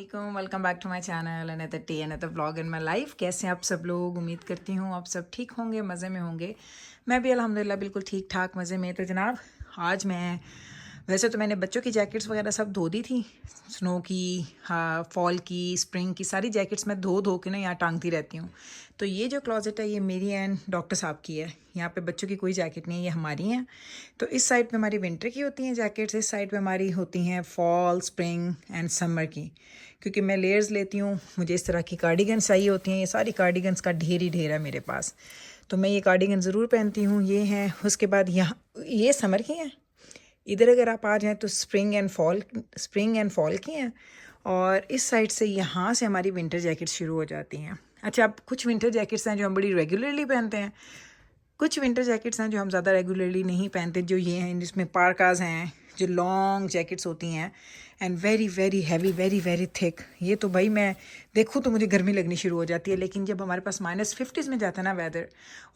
वालेकुम, welcome back to my channel another day another vlog in my life. कैसे हैं आप सब लोग? उम्मीद करती हूँ आप सब ठीक होंगे, मज़े में होंगे। मैं भी अल्हम्दुलिल्लाह बिल्कुल ठीक ठाक मज़े में। तो जनाब आज मैं वैसे तो मैंने बच्चों की जैकेट्स वगैरह सब धो दी थी, स्नो की, हाँ, फॉल की, स्प्रिंग की, सारी जैकेट्स मैं धो के ना यहाँ टांगती रहती हूँ। तो ये जो क्लॉजेट है ये मेरी एंड डॉक्टर साहब की है। यहाँ पे बच्चों की कोई जैकेट नहीं है, ये हमारी हैं। तो इस साइड पे हमारी विंटर की होती हैं जैकेट्स, इस साइड पे हमारी होती हैं फॉल, स्प्रिंग एंड समर की। क्योंकि मैं लेयर्स लेती हूँ, मुझे इस तरह की कार्डिगन चाहिए होती हैं। ये सारी कार्डिगन्स का ढेर ही ढेर है मेरे पास, तो मैं ये कार्डिगन ज़रूर पहनती हूँ। ये हैं, उसके बाद यहाँ ये समर की हैं। इधर अगर आप आ जाएँ तो स्प्रिंग एंड फॉल की हैं। और इस साइड से यहाँ से हमारी विंटर जैकेट्स शुरू हो जाती हैं। अच्छा, अब कुछ विंटर जैकेट्स हैं जो हम बड़ी रेगुलरली पहनते हैं, कुछ विंटर जैकेट्स हैं जो हम ज़्यादा रेगुलरली नहीं पहनते, जो ये हैं जिसमें पार्काज हैं, जो लॉन्ग जैकेट्स होती हैं and very very heavy, very very thick. ये तो भाई मैं देखूँ तो मुझे गर्मी लगनी शुरू हो जाती है। लेकिन जब हमारे पास -50s में जाता है ना वेदर,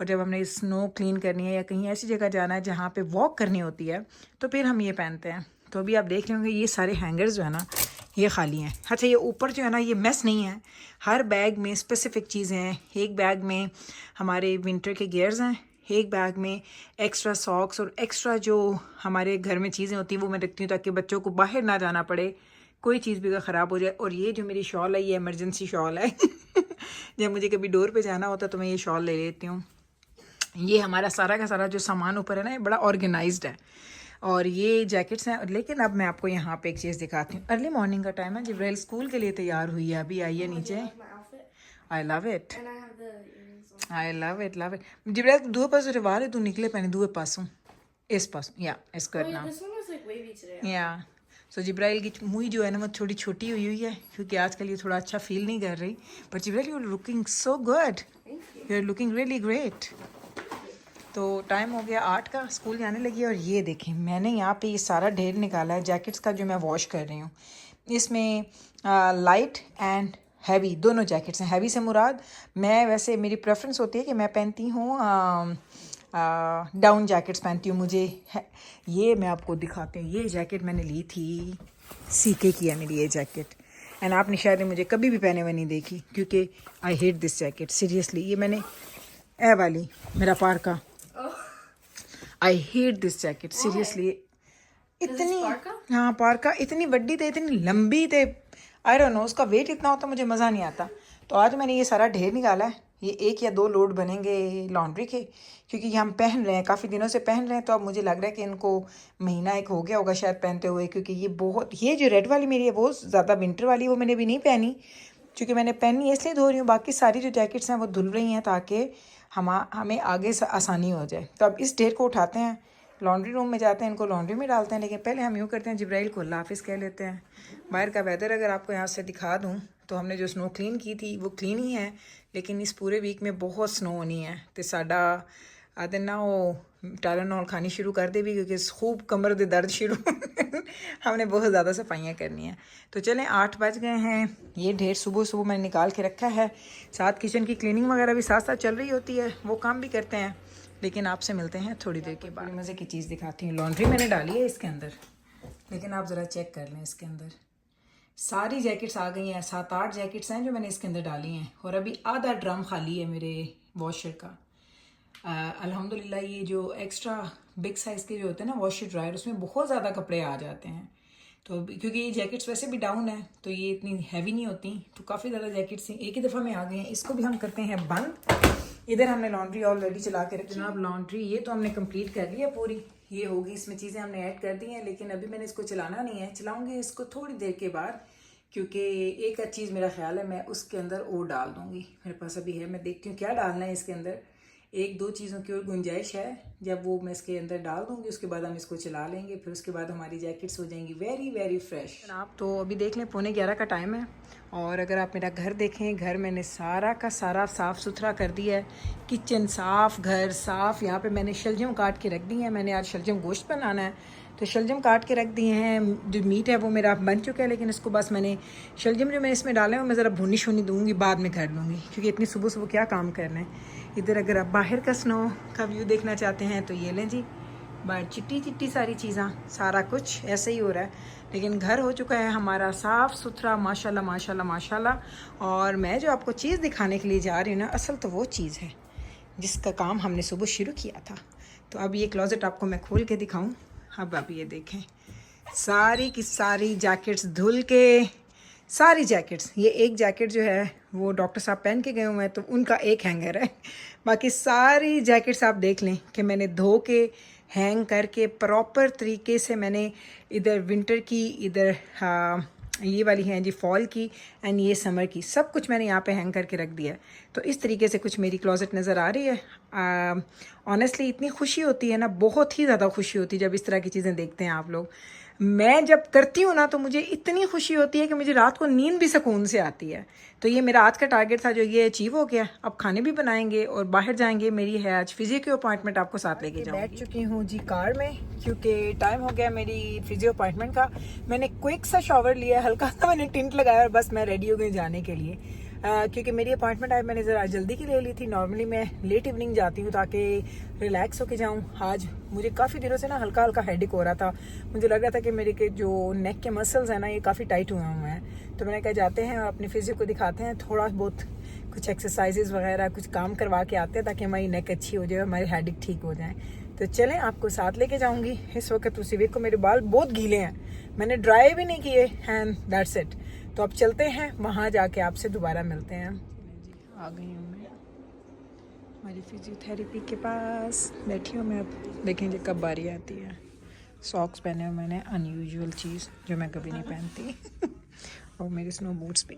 और जब हमने स्नो क्लीन करनी है या कहीं ऐसी जगह जाना है जहाँ पे वॉक करनी होती है, तो फिर हम ये पहनते हैं। तो अभी आप देख रहे होंगे ये सारे हैंगर्स जो है ना ये खाली हैं। अच्छा, ये ऊपर जो है ना ये मेस नहीं है, हर बैग में स्पेसिफ़िक चीज़ें हैं। एक बैग में हमारे विंटर के गियर्स हैं, एक बैग में एक्स्ट्रा सॉक्स और एक्स्ट्रा जो हमारे घर में चीज़ें होती हैं वो मैं रखती हूँ ताकि बच्चों को बाहर ना जाना पड़े, कोई चीज़ भी अगर ख़राब हो जाए। और ये जो मेरी शॉल है ये इमरजेंसी शॉल है जब मुझे कभी डोर पे जाना होता तो मैं ये शॉल ले लेती हूँ। ये हमारा सारा का सारा जो सामान ऊपर है ना ये बड़ा ऑर्गेनाइज्ड है। और ये जैकेट्स हैं। लेकिन अब मैं आपको यहाँ पे एक चीज़ दिखाती हूँ। अर्ली मॉर्निंग का टाइम है, जिब्राइल स्कूल के लिए तैयार हुई है, अभी आई है नीचे। I love it, I love it, love it. Jibrail दुए पासों रिवार है, तू निकले पैने दुए पासों, इस पासों, या इस करना, या सो जिब्राइल की मुँह जो है ना वो थोड़ी छोटी हुई है क्योंकि आजकल ये थोड़ा अच्छा फील नहीं कर रही। पर Jibrail you are looking so good, you are looking really great. तो टाइम हो गया 8 का, स्कूल जाने लगी। और ये देखें मैंने यहाँ पे ये सारा ढेर निकाला है जैकेट्स का जो मैं वॉश कर रही हूँ। इसमें लाइट एंड हैवी दोनों जैकेट्स हैं। हैवी से मुराद, मैं वैसे मेरी प्रेफरेंस होती है कि मैं पहनती हूँ डाउन जैकेट्स पहनती हूँ। मुझे ये मैं आपको दिखाती हूँ, ये जैकेट मैंने ली थी, सीके की है मेरी ये जैकेट। एंड आपने शायद मुझे कभी भी पहने हुए नहीं देखी क्योंकि I hate this jacket seriously. ये मैंने ए वाली मेरा पार्का, I hate this jacket seriously. इतनी, हाँ पार्का इतनी बड़ी थे, इतनी लंबी थे, आई डोंट नो उसका वेट इतना होता, मुझे मज़ा नहीं आता। तो आज मैंने ये सारा ढेर निकाला है। ये 1 या 2 लोड बनेंगे लॉन्ड्री के, क्योंकि ये हम पहन रहे हैं, काफ़ी दिनों से पहन रहे हैं। तो अब मुझे लग रहा है कि इनको महीना 1 हो गया होगा शायद पहनते हुए, क्योंकि ये बहुत, ये जो रेड वाली मेरी है वो ज़्यादा विंटर वाली, वो मैंने भी नहीं पहनी क्योंकि मैंने पहनी है इसलिए धो रही हूँ। बाकी सारी जो जैकेट्स हैं वो धुल रही हैं ताकि हमें आगे से आसानी हो जाए। तो अब इस ढेर को उठाते हैं, लॉन्ड्री रूम में जाते हैं, इनको लॉन्ड्री में डालते हैं। लेकिन पहले हम यूँ करते हैं, जिब्राइल को अल्लाह हाफिज़ कह लेते हैं। बाहर का वेदर अगर आपको यहाँ से दिखा दूँ तो हमने जो स्नो क्लीन की थी वो क्लीन ही है, लेकिन इस पूरे वीक में बहुत स्नो होनी है। तो साडा आदे ना वो टाइलेनॉल खानी शुरू कर दे भी, क्योंकि खूब कमर दे दर्द शुरू हमने बहुत ज़्यादा सफाइयाँ करनी हैं। तो चलें 8 बज गए हैं। ये ढेर सुबह सुबह मैंने निकाल के रखा है। साथ किचन की क्लीनिंग वगैरह भी साथ साथ चल रही होती है, वो काम भी करते हैं। लेकिन आपसे मिलते हैं थोड़ी देर के बाद। मज़े की चीज़ दिखाती हूँ। लॉन्ड्री मैंने डाली है इसके अंदर, लेकिन आप ज़रा चेक कर लें, इसके अंदर सारी जैकेट्स आ गई हैं। 7-8 जैकेट्स हैं जो मैंने इसके अंदर डाली हैं, और अभी आधा ड्रम खाली है मेरे वॉशर का। अल्हम्दुलिल्लाह ये जो एक्स्ट्रा बिग साइज़ के जो होते हैं ना वॉशर ड्रायर, उसमें बहुत ज़्यादा कपड़े आ जाते हैं। तो क्योंकि ये जैकेट्स वैसे भी डाउन है तो ये इतनी हैवी नहीं होती, तो काफ़ी ज़्यादा जैकेट्स एक ही दफ़ा में आ गए हैं। इसको भी हम करते हैं बंद। इधर हमने लॉन्ड्री ऑलरेडी चला के रखी। जनाब लॉन्ड्री ये तो हमने कंप्लीट कर लिया पूरी, ये होगी, इसमें चीज़ें हमने ऐड कर दी हैं। लेकिन अभी मैंने इसको चलाना नहीं है, चलाऊँगी इसको थोड़ी देर के बाद, क्योंकि एक अच्छी चीज़ मेरा ख्याल है मैं उसके अंदर और डाल दूँगी। मेरे पास अभी है, मैं देखती हूँ क्या डालना है इसके अंदर। 1-2 चीज़ों की और गुंजाइश है, जब वो मैं इसके अंदर डाल दूँगी उसके बाद हम इसको चला लेंगे। फिर उसके बाद हमारी जैकेट्स हो जाएंगी वेरी वेरी फ्रेश। आप तो अभी देख लें 11:15 का टाइम है, और अगर आप मेरा घर देखें, घर मैंने सारा का सारा साफ़ सुथरा कर दिया है। किचन साफ़, घर साफ़। यहाँ पे मैंने शलजम काट के रख दी है। मैंने आज शलजम गोश्त बनाना है तो शलजम काट के रख दिए हैं। जो मीट है वो मेरा बन चुका है, लेकिन इसको बस मैंने शलजम जो मैं इसमें डाला है वो मैं ज़रा भुनी शुनी दूँगी, बाद में कर लूँगी, क्योंकि इतनी सुबह सुबह क्या काम करना है। इधर अगर आप बाहर का स्नो का व्यू देखना चाहते हैं तो ये लें जी, बट चिट्टी चिट्टी सारी चीज़ें, सारा कुछ ऐसे ही हो रहा है। लेकिन घर हो चुका है हमारा साफ़ सुथरा, माशाल्लाह माशाल्लाह माशाल्लाह। और मैं जो आपको चीज़ दिखाने के लिए जा रही हूँ ना, असल तो वो चीज़ है जिसका काम हमने सुबह शुरू किया था। तो अब ये क्लोज़ेट आपको मैं खोल के दिखाऊँ। अब आप ये देखें, सारी की सारी जैकेट्स धुल के, सारी जैकेट्स, ये एक जैकेट जो है वो डॉक्टर साहब पहन के गए हुए हैं तो उनका एक हैंगर है। बाकी सारी जैकेट्स आप देख लें कि मैंने धो के हैंग करके प्रॉपर तरीके से, मैंने इधर विंटर की, इधर ये वाली हैं जी फॉल की, एंड ये समर की, सब कुछ मैंने यहाँ पे हैंग करके रख दिया है। तो इस तरीके से कुछ मेरी क्लोज़ेट नज़र आ रही है। ऑनेस्टली इतनी खुशी होती है ना, बहुत ही ज़्यादा खुशी होती है जब इस तरह की चीज़ें देखते हैं आप लोग। मैं जब करती हूँ ना तो मुझे इतनी खुशी होती है कि मुझे रात को नींद भी सुकून से आती है। तो ये मेरा आज का टारगेट था जो ये अचीव हो गया। अब खाने भी बनाएंगे और बाहर जाएंगे। मेरी है आज फिजियो की अपॉइंटमेंट, आपको साथ लेके जाऊंगी। बैठ चुकी हूँ जी कार में क्योंकि टाइम हो गया मेरी फिजियो अपॉइंटमेंट का। मैंने क्विक सा शॉवर लिया, हल्का सा मैंने टिंट लगाया और बस मैं रेडी हो गई जाने के लिए। क्योंकि मेरी अपॉइंटमेंट आज मैंने ज़रा जल्दी की ले ली थी। नॉर्मली मैं लेट इवनिंग जाती हूँ ताकि रिलैक्स होके जाऊँ। आज मुझे काफ़ी दिनों से ना हल्का हल्का हेडेक हो रहा था। मुझे लग रहा था कि मेरे के जो नेक के मसल्स हैं ना ये काफ़ी टाइट हुए हैं। तो मैंने कहा जाते हैं अपनी फिजियो को दिखाते हैं, थोड़ा बहुत कुछ एक्सरसाइजेज वगैरह कुछ काम करवा के आते हैं ताकि हमारी नेक अच्छी हो जाए, हमारी हेडेक ठीक हो जाए। तो चलें, आपको साथ लेके जाऊँगी। इस वक्त उसी वीक को मेरे बाल बहुत गीले हैं, मैंने ड्राई भी नहीं किए, एंड दैट्स इट। तो अब चलते हैं, वहाँ जाके आपसे दोबारा मिलते हैं। आ गई हूँ मैं हमारी फिजियोथेरेपी के पास, बैठी हूँ मैं। अब देखेंगे कब बारी आती है। सॉक्स पहने हुए मैंने, अनयूजुअल चीज़ जो मैं कभी नहीं पहनती और मेरे स्नो बूट्स भी।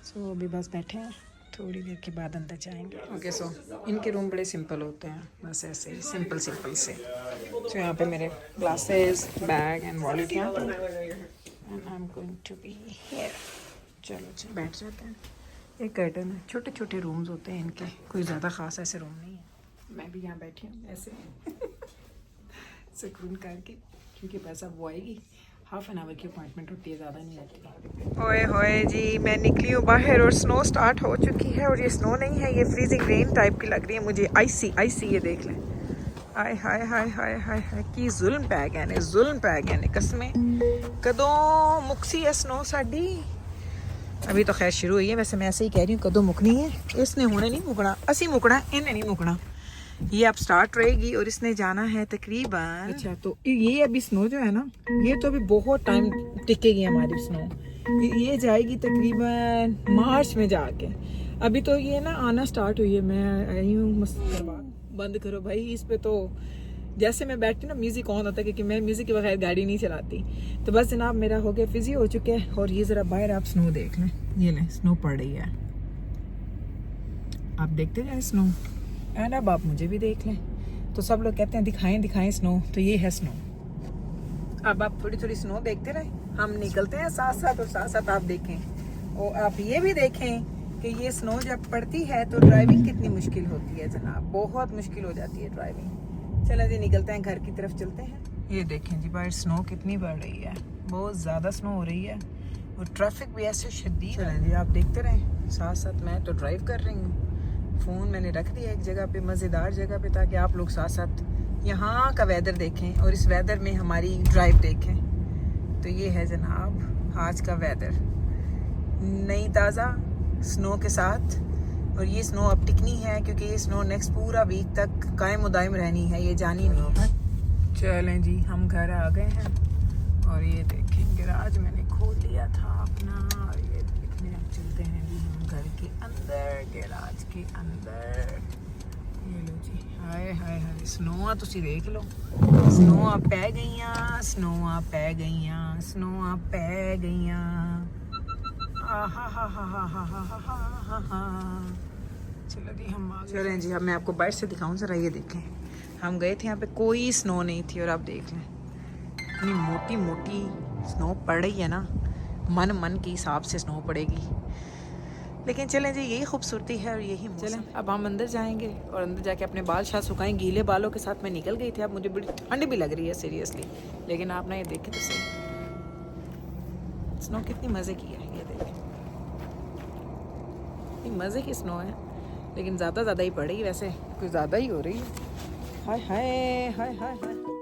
सो अभी बस बैठे हैं, थोड़ी देर के बाद अंदर जाएंगे। ओके, सो इनके रूम बड़े सिंपल होते हैं, बस ऐसे ही सिंपल सिंपल से। तो यहाँ पे मेरे ग्लासेस, बैग एंड वॉलेट यहाँ पर, and I'm going to be here। चलो बैठ जाते हैं। एक कर्टन है, छोटे छोटे रूम्स होते हैं इनके, कोई ज़्यादा ख़ास ऐसे रूम नहीं है। मैं भी यहाँ बैठी हूँ ऐसे सुकून करके, क्योंकि बस अब वो आएगी, हाफ एन आवर की अपॉइंटमेंट होती है, ज़्यादा नहीं होती। ओए होए जी, मैं निकली हूँ बाहर और स्नो स्टार्ट हो चुकी है। और ये स्नो नहीं है, ये फ्रीजिंग रेन टाइप की लग रही है मुझे, आईसी आईसी। ये देख लें, हाय हाय हाय हाय हाय हाय की जुल्म पै गए ने, जुल्म पै गए ने कसमें। कदों मुक्सी है स्नो साडी, अभी तो खैर शुरू हुई है। वैसे मैं ऐसे ही कह रही हूँ कदों मुकनी है, इसने हुणे नहीं मुकना, असी मुकना, इन्हें नहीं मुकना। ये अब स्टार्ट रहेगी और इसने जाना है तकरीबन, अच्छा तो ये अभी स्नो जो है ना, ये तो अभी बहुत टाइम टिकेगी हमारी स्नो। ये जाएगी तकरीबन मार्च में जाके। अभी तो ये ना आना स्टार्ट हुई है। मैं आई हूँ, बंद करो भाई, इस पे तो जैसे मैं बैठती हूँ ना म्यूज़िक ऑन होता है, क्योंकि मैं म्यूज़िक के बगैर गाड़ी नहीं चलाती। तो बस जनाब मेरा हो गया, फिजियो हो चुके हैं। और ये ज़रा बाहर आप स्नो देख लें, ये लें स्नो पड़ रही है, आप देखते जाए स्नो, एंड अब आप मुझे भी देख लें। तो सब लोग कहते हैं दिखाएं दिखाएं स्नो, तो ये है स्नो। अब आप थोड़ी थोड़ी स्नो देखते रहे, हम निकलते हैं साथ साथ, और साथ साथ आप देखें। और आप ये भी देखें कि ये स्नो जब पड़ती है तो ड्राइविंग कितनी मुश्किल होती है जनाब, बहुत मुश्किल हो जाती है ड्राइविंग। चलें जी, निकलते हैं, घर की तरफ चलते हैं। ये देखें जी बाहर स्नो कितनी बढ़ रही है, बहुत ज़्यादा स्नो हो रही है और ट्रैफिक भी ऐसे शदीद। चलें जी, आप देखते रहें साथ साथ। मैं तो ड्राइव कर रही हूँ, फ़ोन मैंने रख दिया एक जगह पे, मज़ेदार जगह पे, ताकि आप लोग साथ साथ यहाँ का वेदर देखें और इस वेदर में हमारी ड्राइव देखें। तो ये है जनाब आज का वेदर, नई ताज़ा स्नो के साथ। और ये स्नो अब टिकनी है क्योंकि ये स्नो नेक्स्ट पूरा वीक तक कायम मुदायम रहनी है, ये जानी नहीं है। चलें जी, हम घर आ गए हैं और ये देखें गैराज मैंने खोल लिया था अपना। और ये देखने अब चलते हैं जी हम घर के अंदर, गैराज के अंदर। ये लो जी, हाय हाय हाय स्नो तुसी देख लो, स्नो पै गईयां, स्नो पै गईयां, स्नो पै गईयां। चलो जी हम आ गए। चलें जी, अब मैं आपको बाहर से दिखाऊं ज़रा। ये देखें, हम गए थे यहाँ पे, कोई स्नो नहीं थी और आप देख लें इतनी मोटी मोटी स्नो पड़ रही है ना, मन मन के हिसाब से स्नो पड़ेगी। लेकिन चलें जी, यही खूबसूरती है और यही मौसम। चलें अब हम अंदर जाएंगे और अंदर जाके अपने बाल शाल सुखाएं। गीले बालों के साथ मैं निकल गई थी, अब मुझे बड़ी ठंड भी लग रही है सीरियसली। लेकिन आप ना ये देखें तो सही, स्नो कितनी मज़े की है। ये देखें मज़े की स्नो है, लेकिन ज़्यादा ही पड़ रही है, वैसे कुछ ज़्यादा ही हो रही है। हाय हाय हाय हाय हाय